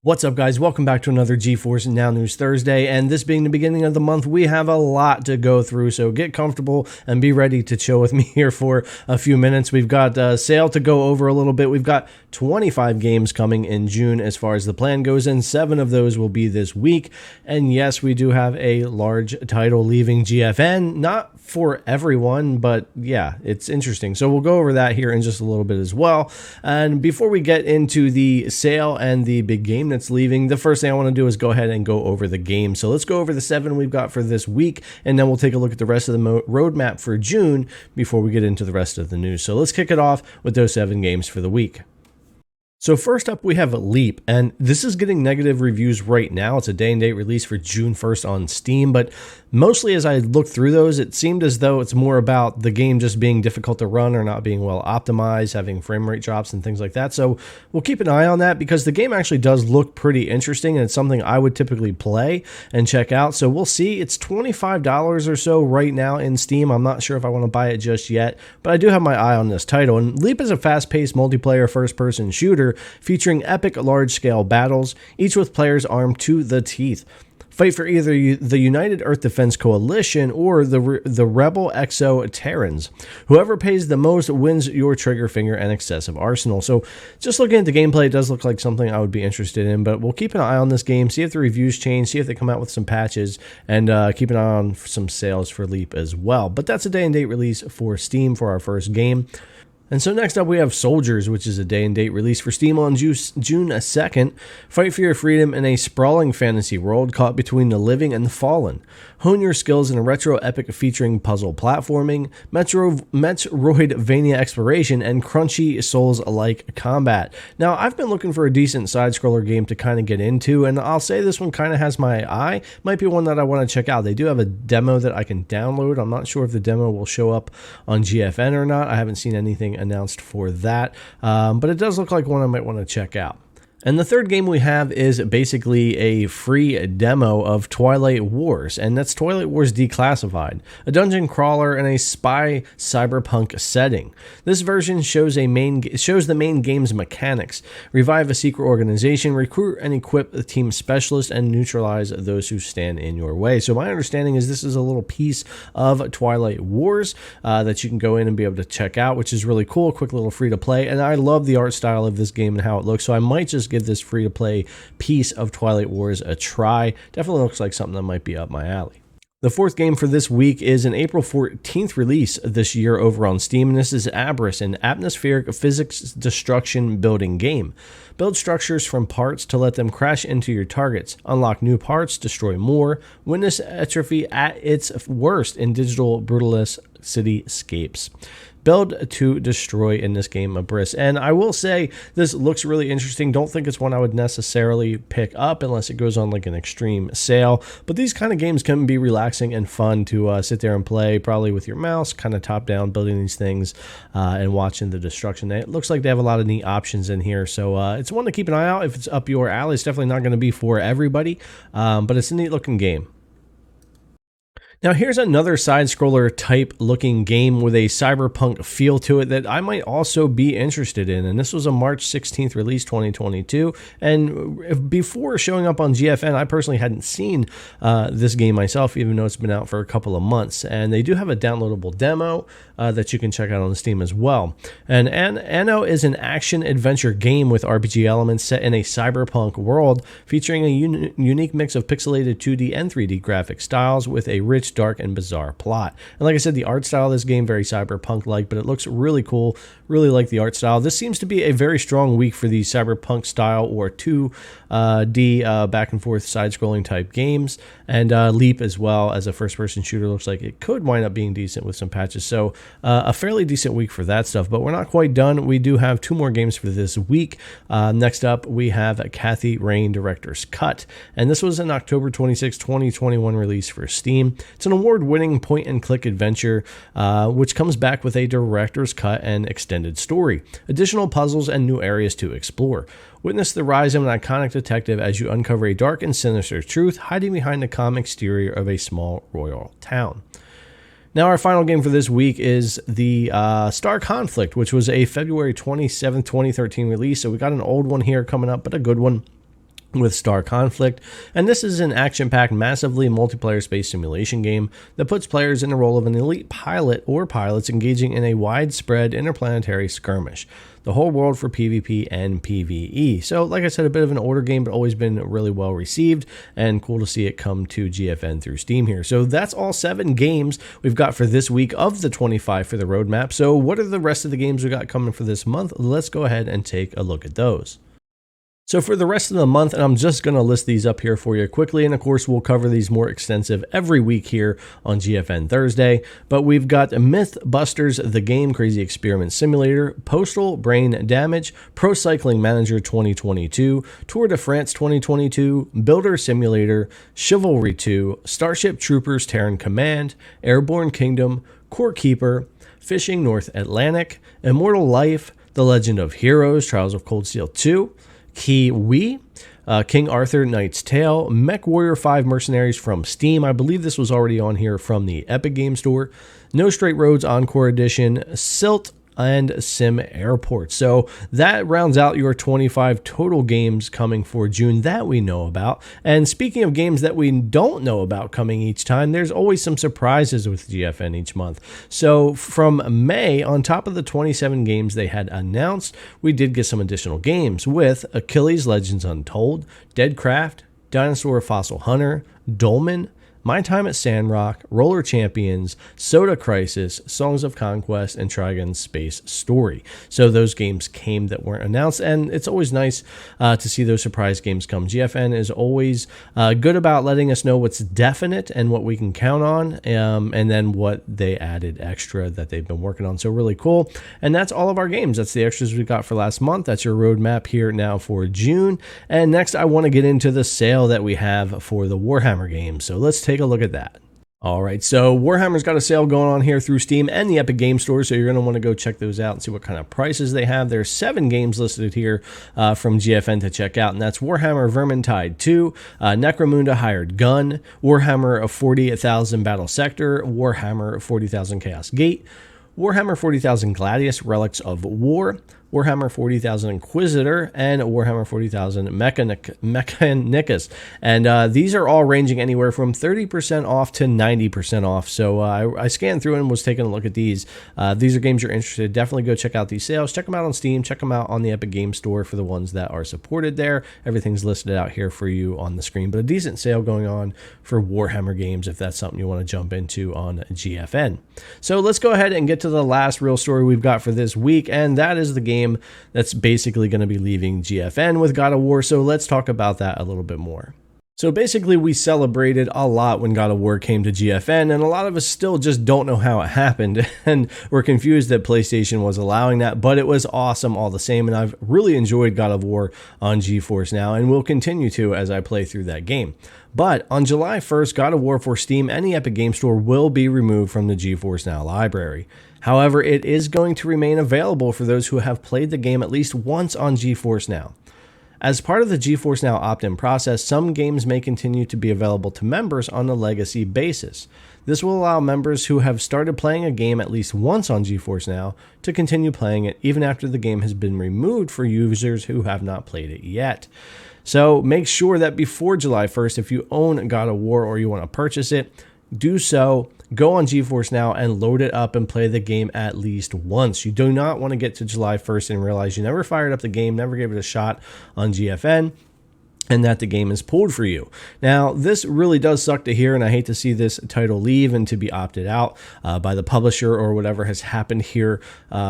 What's up, guys? Welcome back to another GeForce Now News Thursday, and this being the beginning of the month, we have a lot to go through, so get comfortable and be ready to chill with me here for a few minutes. We've got a sale to go over a little bit. We've got 25 games coming in June as far as the plan goes, and 7 of those will be this week. And yes, we do have a large title leaving GFN, not for everyone, but yeah, it's interesting. So we'll go over that here in just a little bit as well. And before we get into the sale and the big game that's leaving, the first thing I want to do is go ahead and go over the game. So let's go over the 7 we've got for this week, and then we'll take a look at the rest of the roadmap for June before we get into the rest of the news. So let's kick it off with those 7 games for the week. So first up, we have Leap, and this is getting negative reviews right now. It's a day-and-date release for June 1st on Steam, but mostly as I looked through those, it seemed as though it's more about the game just being difficult to run or not being well optimized, having frame rate drops and things like that. So we'll keep an eye on that because the game actually does look pretty interesting, and it's something I would typically play and check out. So we'll see. It's $25 or so right now in Steam. I'm not sure if I want to buy it just yet, but I do have my eye on this title. And Leap is a fast-paced multiplayer first-person shooter featuring epic large-scale battles, each with players armed to the teeth. Fight for either the United Earth Defense Coalition or the Rebel Exo Terrans. Whoever pays the most wins your trigger finger and excessive arsenal. So just looking at the gameplay, it does look like something I would be interested in, but we'll keep an eye on this game, see if the reviews change, see if they come out with some patches, and keep an eye on some sales for Leap as well. But that's a day-and-date release for Steam for our first game. And so next up we have Soldiers, which is a day-and-date release for Steam on June 2nd. Fight for your freedom in a sprawling fantasy world caught between the living and the fallen. Hone your skills in a retro epic featuring puzzle platforming, Metroidvania exploration, and crunchy Souls-like combat. Now, I've been looking for a decent side-scroller game to kind of get into, and I'll say this one kind of has my eye. Might be one that I want to check out. They do have a demo that I can download. I'm not sure if the demo will show up on GFN or not. I haven't seen anything announced for that, but it does look like one I might want to check out. And the third game we have is basically a free demo of Twilight Wars, and that's Twilight Wars Declassified, a dungeon crawler in a spy cyberpunk setting. This version shows the main game's mechanics: revive a secret organization, recruit and equip a team specialist, and neutralize those who stand in your way. So my understanding is this is a little piece of Twilight Wars that you can go in and be able to check out, which is really cool. Quick little free to play, and I love the art style of this game and how it looks, so I might just give this free-to-play piece of Twilight Wars a try. Definitely looks like something that might be up my alley. The fourth game for this week is an April 14th release this year over on Steam, and this is Abyss, an atmospheric physics destruction building game. Build structures from parts to let them crash into your targets. Unlock new parts, destroy more. Witness atrophy at its worst in digital brutalist cityscapes. Build to destroy in this game, Abyss. And I will say this looks really interesting. Don't think it's one I would necessarily pick up unless it goes on like an extreme sale. But these kind of games can be relaxing and fun to sit there and play, probably with your mouse, kind of top down, building these things and watching the destruction. It looks like they have a lot of neat options in here. So it's one to keep an eye out if it's up your alley. It's definitely not going to be for everybody, but it's a neat looking game. Now here's another side-scroller type looking game with a cyberpunk feel to it that I might also be interested in, and this was a March 16th release 2022, and before showing up on GFN I personally hadn't seen this game myself, even though it's been out for a couple of months, and they do have a downloadable demo that you can check out on Steam as well. And Anno is an action-adventure game with RPG elements set in a cyberpunk world featuring a unique mix of pixelated 2D and 3D graphic styles with a rich, dark, and bizarre plot. And like I said, the art style of this game, very cyberpunk-like, but it looks really cool. Really like the art style. This seems to be a very strong week for the cyberpunk style or 2D back and forth side-scrolling type games. And Leap as well as a first-person shooter looks like it could wind up being decent with some patches. So a fairly decent week for that stuff, but we're not quite done. We do have 2 more games for this week. Next up, we have Kathy Rain Director's Cut, and this was an October 26, 2021 release for Steam. It's an award-winning point-and-click adventure, which comes back with a director's cut and extended story, additional puzzles, and new areas to explore. Witness the rise of an iconic detective as you uncover a dark and sinister truth hiding behind the calm exterior of a small royal town. Now, our final game for this week is the Star Conflict, which was a February 27th, 2013 release. So we got an old one here coming up, but a good one. with Star Conflict, and this is an action-packed, massively multiplayer space simulation game that puts players in the role of an elite pilot or pilots engaging in a widespread interplanetary skirmish. The whole world for PvP and PvE. So, like I said, a bit of an older game, but always been really well received, and cool to see it come to GFN through Steam here. So that's all 7 games we've got for this week of the 25 for the roadmap. So what are the rest of the games we got coming for this month? Let's go ahead and take a look at those. So for the rest of the month, and I'm just going to list these up here for you quickly, and of course we'll cover these more extensive every week here on GFN Thursday, but we've got Mythbusters, the Game Crazy Experiment Simulator, Postal Brain Damage, Pro Cycling Manager 2022, Tour de France 2022, Builder Simulator, Chivalry 2, Starship Troopers Terran Command, Airborne Kingdom, Core Keeper, Fishing North Atlantic, Immortal Life, The Legend of Heroes, Trials of Cold Steel 2, Kiwi, King Arthur Knight's Tale, Mech Warrior 5 Mercenaries from Steam. I believe this was already on here from the Epic Game Store. No Straight Roads Encore Edition, Silt, and Sim Airport. So that rounds out your 25 total games coming for June that we know about. And speaking of games that we don't know about coming each time, there's always some surprises with GFN each month. So from May, on top of the 27 games they had announced, we did get some additional games with Achilles Legends Untold, Deadcraft, Dinosaur Fossil Hunter, Dolmen, My Time at Sandrock, Roller Champions, Soda Crisis, Songs of Conquest, and Trigun Space Story. So those games came that weren't announced, and it's always nice to see those surprise games come. GFN is always good about letting us know what's definite and what we can count on, and then what they added extra that they've been working on. So really cool. And that's all of our games. That's the extras we got for last month. That's your roadmap here now for June. And next, I want to get into the sale that we have for the Warhammer games. So let's take a look at that. All right, so Warhammer's got a sale going on here through Steam and the Epic Game Store, so you're going to want to go check those out and see what kind of prices they have. There's 7 games listed here from GFN to check out, and that's Warhammer Vermintide 2, Necromunda Hired Gun, Warhammer 40,000 Battle Sector, Warhammer 40,000 Chaos Gate, Warhammer 40,000 Gladius Relics of War, Warhammer 40,000 Inquisitor, and Warhammer 40,000 Mechanicus. And these are all ranging anywhere from 30% off to 90% off. So I scanned through and was taking a look at these. These are games you're interested in. Definitely go check out these sales. Check them out on Steam. Check them out on the Epic Game Store for the ones that are supported there. Everything's listed out here for you on the screen. But a decent sale going on for Warhammer games if that's something you want to jump into on GFN. So let's go ahead and get to the last real story we've got for this week, and that is the game that's basically going to be leaving GFN with God of War. So let's talk about that a little bit more. So basically, we celebrated a lot when God of War came to GFN, and a lot of us still just don't know how it happened, and we're confused that PlayStation was allowing that, but it was awesome all the same, and I've really enjoyed God of War on GeForce now, and will continue to as I play through that game. But on July 1st, God of War for Steam and the Epic Game Store will be removed from the GeForce Now library. However, it is going to remain available for those who have played the game at least once on GeForce Now. As part of the GeForce Now opt-in process, some games may continue to be available to members on a legacy basis. This will allow members who have started playing a game at least once on GeForce Now to continue playing it even after the game has been removed for users who have not played it yet. So make sure that before July 1st, if you own God of War or you want to purchase it, do so. Go on GeForce Now and load it up and play the game at least once. You do not want to get to July 1st and realize you never fired up the game, never gave it a shot on GFN, and that the game is pulled for you. Now, this really does suck to hear, and I hate to see this title leave and to be opted out by the publisher or whatever has happened here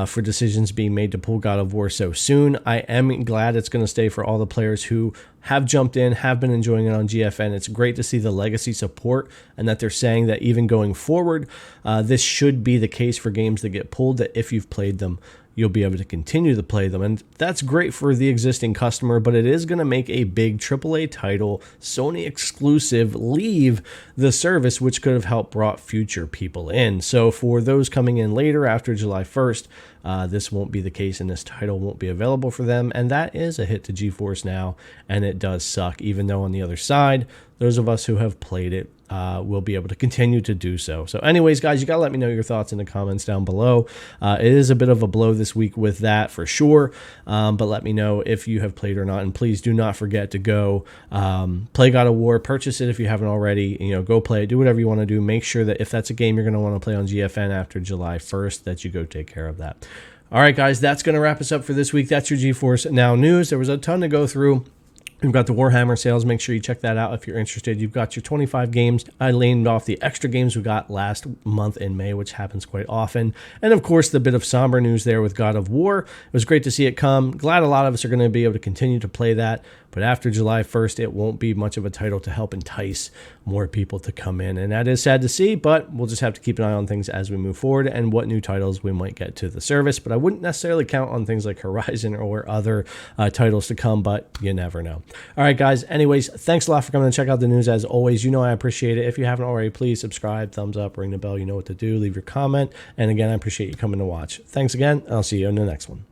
for decisions being made to pull God of War so soon. I am glad it's going to stay for all the players who have jumped in, have been enjoying it on GFN. It's great to see the legacy support and that they're saying that even going forward, this should be the case for games that get pulled, that if you've played them, you'll be able to continue to play them. And that's great for the existing customer, but it is going to make a big AAA title, Sony exclusive, leave the service, which could have helped brought future people in. So for those coming in later after July 1st, this won't be the case and this title won't be available for them. And that is a hit to GeForce Now, and it does suck, even though on the other side, those of us who have played it will be able to continue to do so. So anyways, guys, you got to let me know your thoughts in the comments down below. It is a bit of a blow this week with that for sure, but let me know if you have played or not. And please do not forget to go play God of War. Purchase it if you haven't already. Go play it. Do whatever you want to do. Make sure that if that's a game you're going to want to play on GFN after July 1st, that you go take care of that. All right, guys, that's going to wrap us up for this week. That's your GeForce Now news. There was a ton to go through. We've got the Warhammer sales. Make sure you check that out if you're interested. You've got your 25 games. I named off the extra games we got last month in May, which happens quite often. And of course, the bit of somber news there with God of War. It was great to see it come. Glad a lot of us are going to be able to continue to play that. But after July 1st, it won't be much of a title to help entice more people to come in. And that is sad to see, but we'll just have to keep an eye on things as we move forward and what new titles we might get to the service. But I wouldn't necessarily count on things like Horizon or other titles to come, but you never know. All right, guys. Anyways, thanks a lot for coming and check out the news. As always, I appreciate it. If you haven't already, please subscribe, thumbs up, ring the bell. You know what to do. Leave your comment. And again, I appreciate you coming to watch. Thanks again. I'll see you in the next one.